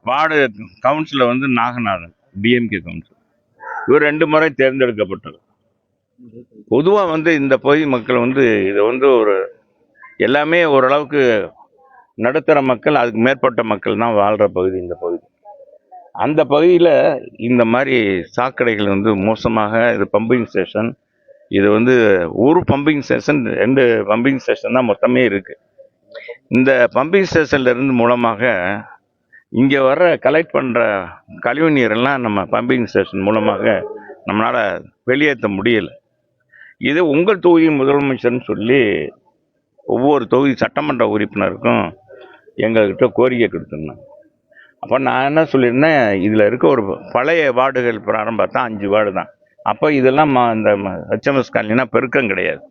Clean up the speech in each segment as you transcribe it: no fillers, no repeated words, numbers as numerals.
Ward councillor வந்து Naganathan, DMK councillor. இவர் 2 முறை தேர்ந்தெடுக்கப்பட்டவர். பொதுவாக வந்து இந்த பகுதி மக்கள் வந்து இதை வந்து எல்லாமே ஓரளவுக்கு நடுத்தர மக்கள், அதுக்கு மேற்பட்ட மக்கள் தான் வாழ்கிற பகுதி இந்த பகுதி. அந்த பகுதியில் இந்த மாதிரி சாக்கடைகள் வந்து மோசமாக, இது பம்பிங் ஸ்டேஷன், இது வந்து ஒரு பம்பிங் ஸ்டேஷன் 2 பம்பிங் ஸ்டேஷன் தான் மொத்தமே இருக்குது. இந்த பம்பிங் ஸ்டேஷன்ல இருந்து மூலமாக இங்கே வர்ற கலெக்ட் பண்ணுற கழிவு நீரெல்லாம் நம்ம பம்பிங் ஸ்டேஷன் மூலமாக நம்மளால் வெளியேற்ற முடியலை. இது உங்கள் தொகுதி முதலமைச்சர்னு சொல்லி ஒவ்வொரு தொகுதி சட்டமன்ற உறுப்பினருக்கும் எங்கள்கிட்ட கோரிக்கை கொடுத்துருந்தேன். அப்போ நான் என்ன சொல்லியிருந்தேன், இதில் இருக்க ஒரு பழைய வார்டுகள் பிராரம் பார்த்தா 5 வார்டு தான். அப்போ இதெல்லாம் இந்த HMS காலனினா பெருக்கம் கிடையாது,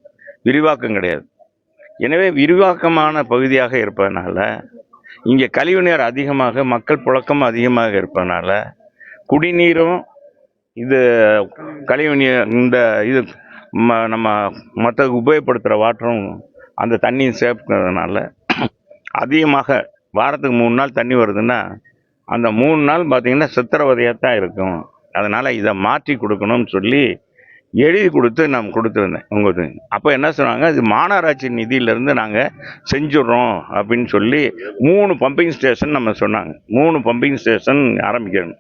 விரிவாக்கம் கிடையாது. எனவே விரிவாக்கமான பகுதியாக இருப்பதனால இங்கே கழிவுநீர் அதிகமாக, மக்கள் புழக்கம் அதிகமாக இருப்பதனால குடிநீரும் இது கழிவுநீர் இந்த இது நம்ம மற்ற உபயோகப்படுத்துகிற வாட்டரும் அந்த தண்ணியும் சேர்க்கிறதுனால அதிகமாக வாரத்துக்கு 3 நாள் தண்ணி வருதுன்னா அந்த 3 நாள் பார்த்திங்கன்னா சித்திரவதையாக தான் இருக்கும். அதனால் இதை மாற்றி கொடுக்கணும்னு சொல்லி எழுதி கொடுத்து நான் கொடுத்துருந்தேன் உங்களுக்கு. அப்போ என்ன சொன்னாங்க, இது மாநகராட்சி நிதியிலேருந்து நாங்கள் செஞ்சுடுறோம் அப்படின்னு சொல்லி 3 பம்பிங் ஸ்டேஷன் நம்ம சொன்னாங்க. 3 பம்பிங் ஸ்டேஷன் ஆரம்பிக்கணும்.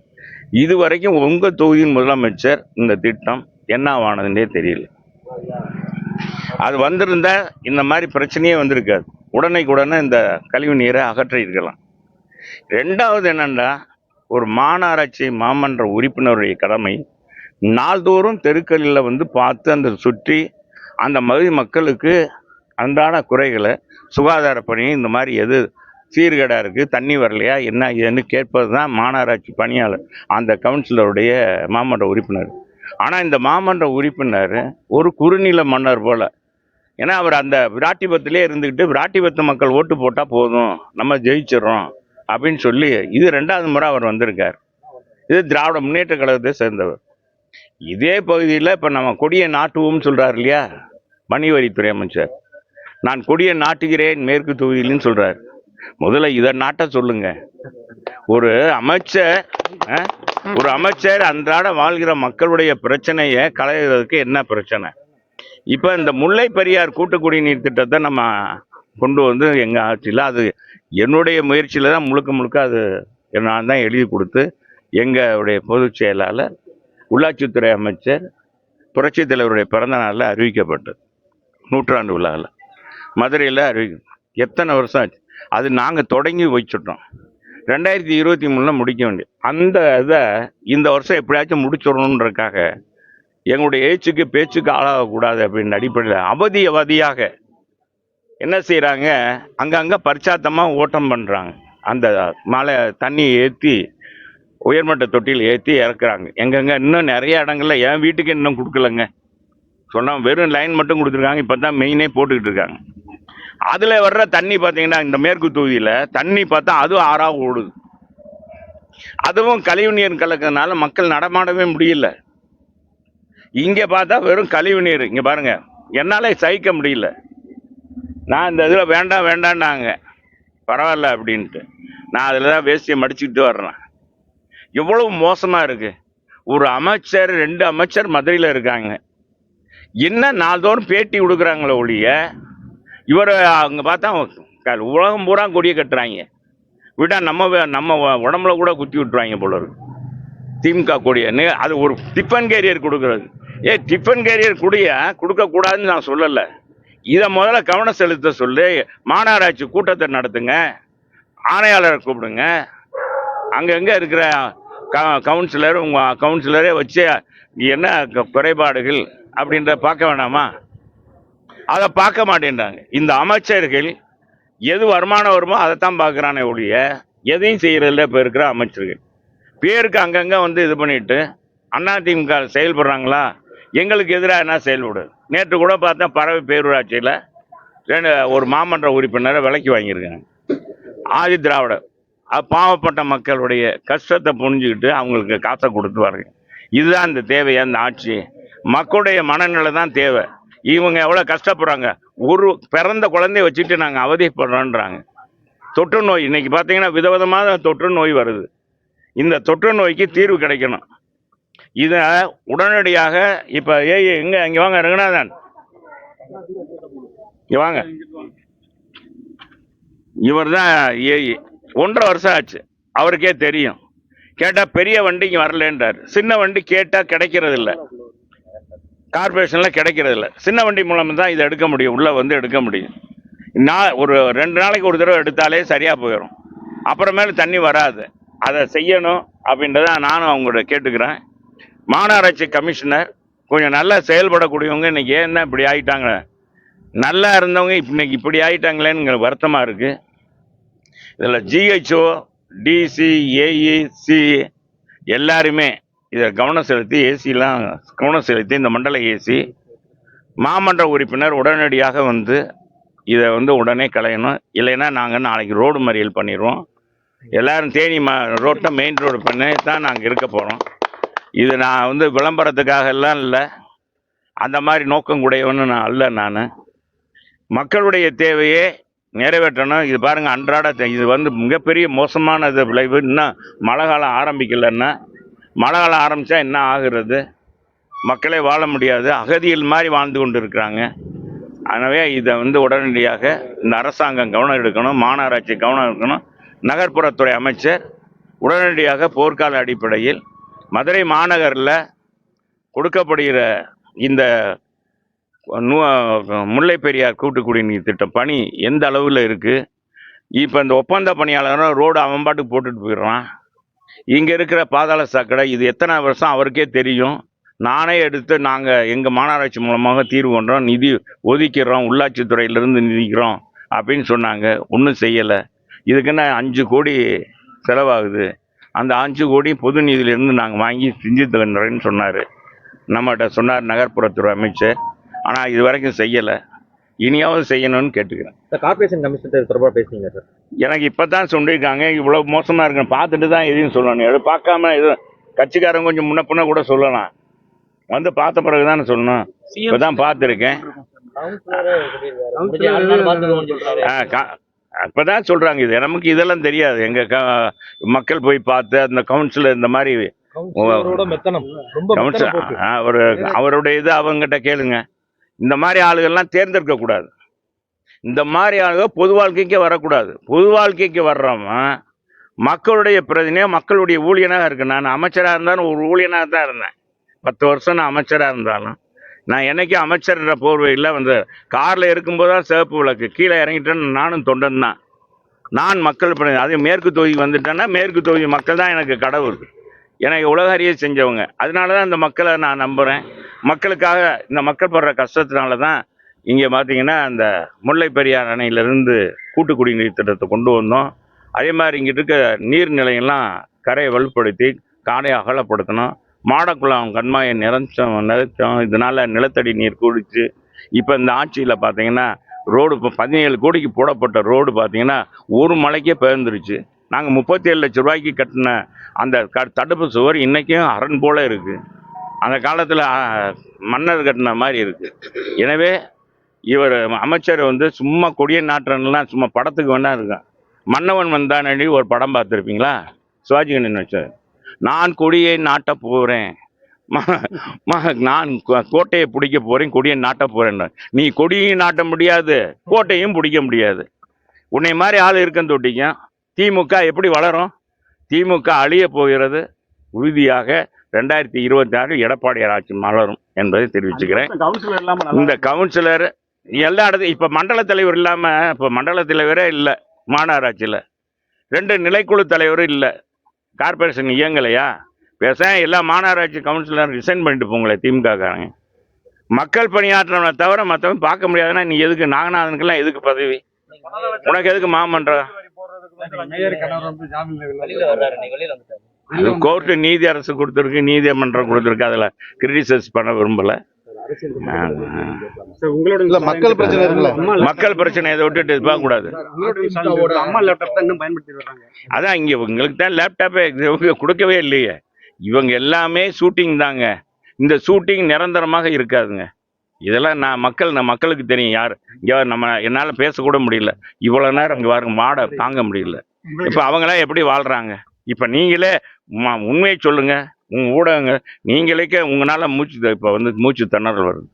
இது வரைக்கும் உங்கள் தொகுதியின் முதலமைச்சர் இந்த திட்டம் என்னவானதுன்னே தெரியல. அது வந்திருந்தா இந்த மாதிரி பிரச்சனையே வந்திருக்காது. உடனே இந்த கழிவு நீரை அகற்றிருக்கலாம். 2வது என்னென்னா, ஒரு மாநகராட்சி மாமன்ற உறுப்பினருடைய கடமை நாள்தோறும் தெருக்களில் வந்து பார்த்து அந்த சுற்றி அந்த மகிழ் மக்களுக்கு அன்றாட குறைகளை, சுகாதார பணி, இந்த மாதிரி எது சீர்கேடாக இருக்குது, தண்ணி வரலையா, என்ன ஏன்னு கேட்பது தான் மாநகராட்சி பணியாளர், அந்த கவுன்சிலருடைய மாமன்ற உறுப்பினர். ஆனால் இந்த மாமன்ற உறுப்பினர் ஒரு குறுநில மன்னர் போல். ஏன்னா அவர் அந்த விராட்டிபத்திலே இருந்துக்கிட்டு விராட்டிபத்து மக்கள் ஓட்டு போட்டால் போதும், நம்ம ஜெயிச்சிடறோம் அப்படின்னு சொல்லி இது 2வது முறை அவர் வந்திருக்கார். இது திராவிட முன்னேற்ற கழகத்தை சேர்ந்தவர். இதே பகுதியில் இப்போ நம்ம கொடியை நாட்டுவோம்னு சொல்கிறார் இல்லையா வணிகவரித்துறை அமைச்சர், நான் கொடியை நாட்டுகிறேன் மேற்கு தொகுதியிலும் சொல்கிறார். முதல்ல இதை நாட்ட சொல்லுங்க. ஒரு அமைச்சர் அன்றாட வாழ்கிற மக்களுடைய பிரச்சனையை களைகிறதுக்கு என்ன பிரச்சனை? இப்போ இந்த முல்லை பெரியார் கூட்டு குடிநீர் திட்டத்தை நம்ம கொண்டு வந்து எங்கள் ஆட்சியில், அது என்னுடைய முயற்சியில் தான் முழுக்க அது நான் தான் எழுதி கொடுத்து எங்களுடைய பொதுச் செயலாளர், உள்ளாட்சித்துறை அமைச்சர், புரட்சித் தலைவருடைய பிறந்த நாளில் அறிவிக்கப்பட்டது. 100ஆண்டு விழாவில் மதுரையில் எத்தனை வருஷம் ஆச்சு. அது நாங்கள் தொடங்கி வச்சுட்டோம். 2023 முடிக்க வேண்டிய அந்த இதை இந்த வருஷம் எப்படியாச்சும் முடிச்சிடணுன்றதுக்காக எங்களுடைய பேச்சுக்கு ஆளாகக்கூடாது அப்படின்னு அடிப்படையில் அவதியாக என்ன செய்கிறாங்க, அங்கங்கே பரிச்சாத்தமாக ஓட்டம் பண்ணுறாங்க. அந்த மழை தண்ணியை ஏற்றி உயர்மட்ட தொட்டியில் ஏற்றி இறக்குறாங்க. எங்கெங்கே இன்னும் நிறைய இடங்கள்ல என் வீட்டுக்கு இன்னும் கொடுக்கலங்க. சொன்னால் வெறும் லைன் மட்டும் கொடுத்துருக்காங்க. இப்போ தான் மெயினே போட்டுக்கிட்டு இருக்காங்க. அதில் வர்ற தண்ணி பார்த்தீங்கன்னா இந்த மேற்கு தொகுதியில் தண்ணி பார்த்தா அதுவும் ஆறாக ஓடுது. அதுவும் கழிவு நீர் கலக்கிறதுனால மக்கள் நடமாடவே முடியல. இங்கே பார்த்தா வெறும் கழிவு நீர். இங்கே பாருங்கள், என்னால் சகிக்க முடியல. நான் இந்த இதில் வேண்டான்னாங்க, பரவாயில்ல அப்படின்ட்டு நான் அதில் தான் வேஷ்டியை மடிச்சுக்கிட்டு வர்றேன். எவ்வளவு மோசமாக இருக்குது. ஒரு அமைச்சர் 2 அமைச்சர் மதுரையில் இருக்காங்க, என்ன நாள்தோறும் பேட்டி கொடுக்குறாங்களே ஒழிய இவர் அங்கே பார்த்தா உலகம் பூரா கொடியை கட்டுறாங்க. விட்டா நம்ம உடம்புல கூட குத்தி விட்டுருவாங்க போல இருக்கு திமுக கொடியை. அது ஒரு டிஃபன் கேரியர் கொடுக்குறது. டிஃபன் கேரியர் கொடுக்கக்கூடாதுன்னு நான் சொல்லலை. இதை முதல்ல கவனம் செலுத்த சொல்லி மாநகராட்சி கூட்டத்தை நடத்துங்க, ஆணையாளரை கூப்பிடுங்க, அங்கங்கே இருக்கிற கவுன்சிலர், உங்கள் கவுன்சிலரே வச்சு என்ன குறைபாடுகள் அப்படின்ற பார்க்க வேணாமா? அதை பார்க்க மாட்டேன்றாங்க. இந்த அமைச்சர்கள் எது வருமானம் வருமோ அதைத்தான் பார்க்குறானே ஒழிய எதையும் செய்கிறதில்ல. இப்போ இருக்கிற அமைச்சர்கள் பேருக்கு அங்கங்கே வந்து இது பண்ணிட்டு அதிமுக செயல்படுறாங்களா, எங்களுக்கு எதிராக என்ன செயல்படுது. நேற்று கூட பார்த்தா பறவை பேரூராட்சியில் ஒரு மாமன்ற உறுப்பினரை விலைக்கு வாங்கியிருக்காங்க. ஆதி திராவிடர் பாவப்பட்ட மக்களுடைய கஷ்டத்தை புரிஞ்சுக்கிட்டு அவங்களுக்கு காசை கொடுத்து வாருங்க. இதுதான் இந்த தேவையா இந்த ஆட்சி? மக்களுடைய மனநிலை தான் தேவை. இவங்க எவ்வளோ கஷ்டப்படுறாங்க. ஒரு பிறந்த குழந்தைய வச்சுட்டு நாங்கள் அவதிப்படுறோன்றாங்க. தொற்று நோய் இன்னைக்கு பார்த்தீங்கன்னா விதவிதமான தொற்று நோய் வருது. இந்த தொற்று நோய்க்கு தீர்வு கிடைக்கணும். இதை உடனடியாக இப்போ எங்க இங்கே வாங்க ரங்கநாதன், இங்கே வாங்க. இவர் தான் ஏஇ. 1.5 வருஷம் ஆச்சு. அவருக்கே தெரியும். கேட்டால் பெரிய வண்டி இங்கே வரலன்றார். சின்ன வண்டி கேட்டால் கிடைக்கிறது இல்லை, கார்பரேஷனில் கிடைக்கிறது இல்லை. சின்ன வண்டி மூலம் தான் இதை எடுக்க முடியும், உள்ளே வந்து எடுக்க முடியும். ஒரு 2 நாளைக்கு ஒரு தடவை எடுத்தாலே சரியாக போயிடும். அப்புறமேல தண்ணி வராது. அதை செய்யணும் அப்படின்றத நானும் அவங்கள்ட்ட கேட்டுக்கிறேன். மாநகராட்சி கமிஷனர் கொஞ்சம் நல்லா செயல்படக்கூடியவங்க இன்னைக்கு ஏன் தான் இப்படி ஆகிட்டாங்க, நல்லா இருந்தவங்க இன்னைக்கு இப்படி ஆகிட்டாங்களேன்னு வருத்தமாக இருக்குது. இதில் ஜிஹெச்ஓ, டிசி, ஏஇ, சி எல்லாருமே இதை கவனம் செலுத்தி, ஏசிலாம் கவனம் செலுத்தி, இந்த மண்டல ஏசி மாமன்ற உறுப்பினர் உடனடியாக வந்து இதை வந்து உடனே களையணும். இல்லைன்னா நாங்கள் நாளைக்கு ரோடு மறியல் பண்ணிடுவோம். எல்லாரும் தேனி ரோட்டை மெயின் ரோடு பண்ணி தான் நாங்கள் இருக்க போகிறோம். இது நான் வந்து விளம்பரத்துக்காக எல்லாம் இல்லை, அந்த மாதிரி நோக்கம் கூடையவன்னு நான் அல்ல. நான் மக்களுடைய தேவையே நிறைவேற்றணும். இது பாருங்கள், அன்றாட இது வந்து மிகப்பெரிய மோசமான விளைவு. இன்னும் மழை காலம் ஆரம்பிக்கலைன்னா, மழை காலம் ஆரம்பித்தா என்ன ஆகுறது? மக்களே வாழ முடியாது, அகதிகள் மாதிரி வாழ்ந்து கொண்டு இருக்கிறாங்க. எனவே இதை வந்து உடனடியாக இந்த அரசாங்கம் கவனம் எடுக்கணும், மாநகராட்சி கவனம் எடுக்கணும். நகர்ப்புறத்துறை அமைச்சர் உடனடியாக போர்க்கால அடிப்படையில் மதுரை மாநகரில் கொடுக்கப்படுகிற இந்த முல்லை பெரியார் கூட்டு குடிநீர் திட்டம் பணி எந்த அளவில் இருக்குது? இப்போ இந்த ஒப்பந்த பணியாளரும் ரோடு அவன் பாட்டுக்கு போட்டுட்டு போயிடுறான். இங்கே இருக்கிற பாதாள சாக்கடை இது எத்தனை வருஷம் அவருக்கே தெரியும். நானே எடுத்து நாங்கள் எங்கள் மாநகராட்சி மூலமாக தீர்வு பண்ணுறோம், நிதி ஒதுக்கிறோம், உள்ளாட்சித்துறையிலேருந்து நிதிக்கிறோம் அப்படின்னு சொன்னாங்க. ஒன்றும் செய்யலை. இதுக்குன்னு 5 கோடி செலவாகுது. அந்த 5 கோடி பொது நிதியிலேருந்து நாங்கள் வாங்கி செஞ்சு தரேன்னு சொன்னார். நம்மகிட்ட சொன்னார் நகர்ப்புறத்துறை அமைச்சர். ஆனால் இது வரைக்கும் செய்யலை. இனியாவது செய்யணும்னு கேட்டுக்கிறேன். கார்பரேஷன் கமிஷனர் தொடர்பாக பேசுனீங்க சார்? எனக்கு இப்போ தான் சொல்லியிருக்காங்க இவ்வளோ மோசமாக இருக்குன்னு. பார்த்துட்டு தான் எதையும் சொல்லணும். எது பார்க்காம எதுவும் கட்சிக்காரங்க கொஞ்சம் முன்ன பின்ன கூட சொல்லலாம், வந்து பார்த்த பிறகு தானே சொல்லணும். இப்போ தான் பார்த்துருக்கேன். இப்போதான் சொல்கிறாங்க. இது நமக்கு இதெல்லாம் தெரியாது. எங்கள் மக்கள் போய் பார்த்து அந்த கவுன்சிலர் இந்த மாதிரி அவருடைய இது அவங்ககிட்ட கேளுங்க. இந்த மாதிரி ஆளுகள்லாம் தேர்ந்தெடுக்கக்கூடாது. இந்த மாதிரி ஆளுகள் பொது வாழ்க்கைக்கே வரக்கூடாது. பொது வாழ்க்கைக்கு வர்றவன் மக்களுடைய பிரதிநிதியாக, மக்களுடைய ஊழியனாக இருக்கு. நான் அமைச்சராக இருந்தாலும் ஒரு ஊழியனாக தான் இருந்தேன். 10 வருஷம் நான் அமைச்சராக இருந்தாலும் நான் என்னைக்கும் அமைச்சர்ன்ற போர்வையில் வந்து காரில் இருக்கும்போது தான் சிவப்பு விளக்கு, கீழே இறங்கிட்டேன்னு நானும் தொண்டன் தான். நான் மக்கள் பிரதிநிதி. அதே மேற்கு தொகுதி வந்துட்டேன்னா மேற்கு தொகுதி மக்கள் தான் எனக்கு கடவுள், எனக்கு உலக அறிய செஞ்சவங்க. அதனால தான் இந்த மக்களை நான் நம்புகிறேன். மக்களுக்காக இந்த மக்கள் படுற கஷ்டத்தினால தான் இங்கே பார்த்தீங்கன்னா அந்த முல்லை பெரியார் அணையிலிருந்து கூட்டு குடிநீர் திட்டத்தை கொண்டு வந்தோம். அதே மாதிரி இங்கிட்டு இருக்க நீர்நிலையெல்லாம் கரையை வலுப்படுத்தி காடையை அகலப்படுத்தணும். மாடக்குளம் கண்மாயை நிறைச்சோம். இதனால் நிலத்தடி நீர் கூடிச்சு. இப்போ இந்த ஆட்சியில் பார்த்தீங்கன்னா ரோடு இப்போ 17 கோடிக்கு போடப்பட்ட ரோடு பார்த்தீங்கன்னா ஒரு மலைக்கே பெயர்ந்துருச்சு. நாங்கள் 37 லட்சம் ரூபாய்க்கு கட்டின அந்த தடுப்பு சுவர் இன்றைக்கும் அரண் போல் இருக்குது. அந்த காலத்தில் மன்னர் கட்டின மாதிரி இருக்குது. எனவே இவர் அமைச்சர் வந்து சும்மா கொடிய நாட்டுறன்லாம் சும்மா படத்துக்கு வேணா இருக்கான். மன்னவன் வந்தானடி ஒரு படம் பார்த்துருப்பீங்களா? சிவாஜி கணேசன் வச்சார். நான் கொடியை நாட்ட போகிறேன், நான் கோட்டையை பிடிக்க போகிறேன், கொடியை நாட்ட போகிறேன். நீ கொடியையும் நாட்ட முடியாது, கோட்டையும் பிடிக்க முடியாது. உன்னை மாதிரி ஆள் இருக்கன்னு தொட்டிங்க. திமுக எப்படி வளரும்? திமுக அழிய போகிறது உறுதியாக. 2026 எடப்பாடியார் ஆட்சி மலரும் என்பதை தெரிவிச்சுக்கிறேன். இந்த கவுன்சிலர் எல்லா இடத்தையும் இப்போ மண்டல தலைவர் இல்லாமல், இப்போ மண்டல தலைவரே இல்லை மாநகராட்சியில், 2 நிலைக்குழு தலைவரும் இல்லை. கார்பரேஷன் இயங்கலையா? பேச எல்லா மாநகராட்சி கவுன்சிலர் ரிசைன் பண்ணிட்டு போங்களே திமுகக்காரங்க. மக்கள் பணியாற்றவனை தவிர மற்றவன் பார்க்க முடியாதுன்னா நீ எதுக்கு? நாகநாதனுக்கெல்லாம் எதுக்கு பதவி? உனக்கு எதுக்கு மாமன்றம்? கோர்ட்டு நீதி அரசு கொடுத்துருக்கு, நீதிமன்றம் கொடுத்துருக்கு. அதில் கிரிட்டிசைஸ் பண்ண விரும்பலை. மக்கள் பிரச்சனை இதை விட்டுட்டு பார்க்கக்கூடாது. அதான் இங்கே உங்களுக்கு தான் லேப்டாப்பே கொடுக்கவே இல்லையே. இவங்க எல்லாமே ஷூட்டிங் தாங்க. இந்த ஷூட்டிங் நிரந்தரமாக இருக்காதுங்க. இதெல்லாம் மக்களுக்கு தெரியும். யார் இங்கே என்னால் பேசக்கூட முடியல. இவ்வளோ நேரம் இங்கே பாருங்க, மாடை தாங்க முடியல. இப்போ அவங்களாம் எப்படி வாழ்கிறாங்க? இப்போ நீங்களே உண்மையை சொல்லுங்க. உங்க ஊடகங்கள் நீங்களே உங்களால இப்போ வந்து மூச்சு திணறல் வருது.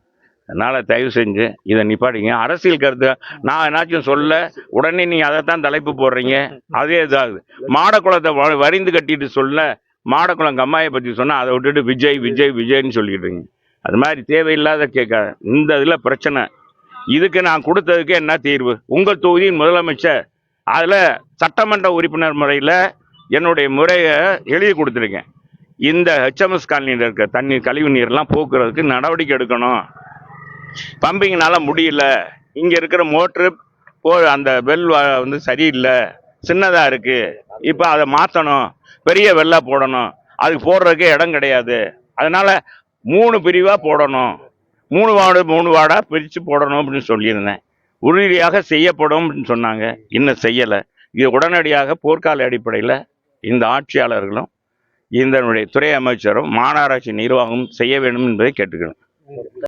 அதனால தயவு செஞ்சு இதை நிப்பாட்டிங்க. அரசியல் கருத்து நான் என்னாச்சும் சொல்ல உடனே நீங்க அதைத்தான் தலைப்பு போடுறீங்க. அதே இதாகுது. மாடக்குளத்தை வரிந்து கட்டிட்டு சொல்ல மாடக்குளம் கம்மாயை பத்தி சொன்னா அதை விட்டுட்டு விஜய் விஜய் விஜய்ன்னு சொல்லிடுறீங்க. அது மாதிரி தேவையில்லாத கேட்க இந்த இதுல பிரச்சனை. இதுக்கு நான் கொடுத்ததுக்கு என்ன தீர்வு? உங்கள் தொகுதியின் முதலமைச்சர் அதுல சட்டமன்ற உறுப்பினர் முறையில் என்னுடைய முறையை எழுதி கொடுத்துருக்கேன். இந்த ஹெச்எம்எஸ் காலனியில் இருக்க தண்ணீர் கழிவு நீர்லாம் போக்குறதுக்கு நடவடிக்கை எடுக்கணும். பம்பிங்னால முடியல, இங்க இருக்கிற மோட்ரு அந்த வெல் வந்து சரியில்லை, சின்னதா இருக்கு, இப்போ அதை மாற்றணும், பெரிய வெள்ளா போடணும், அதுக்கு போடுறதுக்கு இடம் கிடையாது, அதனால 3 பிரிவா போடணும், 3 வார்டா பிரித்து போடணும் அப்படின்னு சொல்லியிருந்தேன். உறுதியாக செய்யப்படும் அப்படின்னு சொன்னாங்க. இன்னும் செய்யலை. இது உடனடியாக போர்க்கால அடிப்படையில் இந்த ஆட்சியாளர்களும் இந்த துறை அமைச்சரும் மாநகராட்சி நிர்வாகமும் செய்ய வேண்டும் என்பதை கேட்டுக்கிறேன்.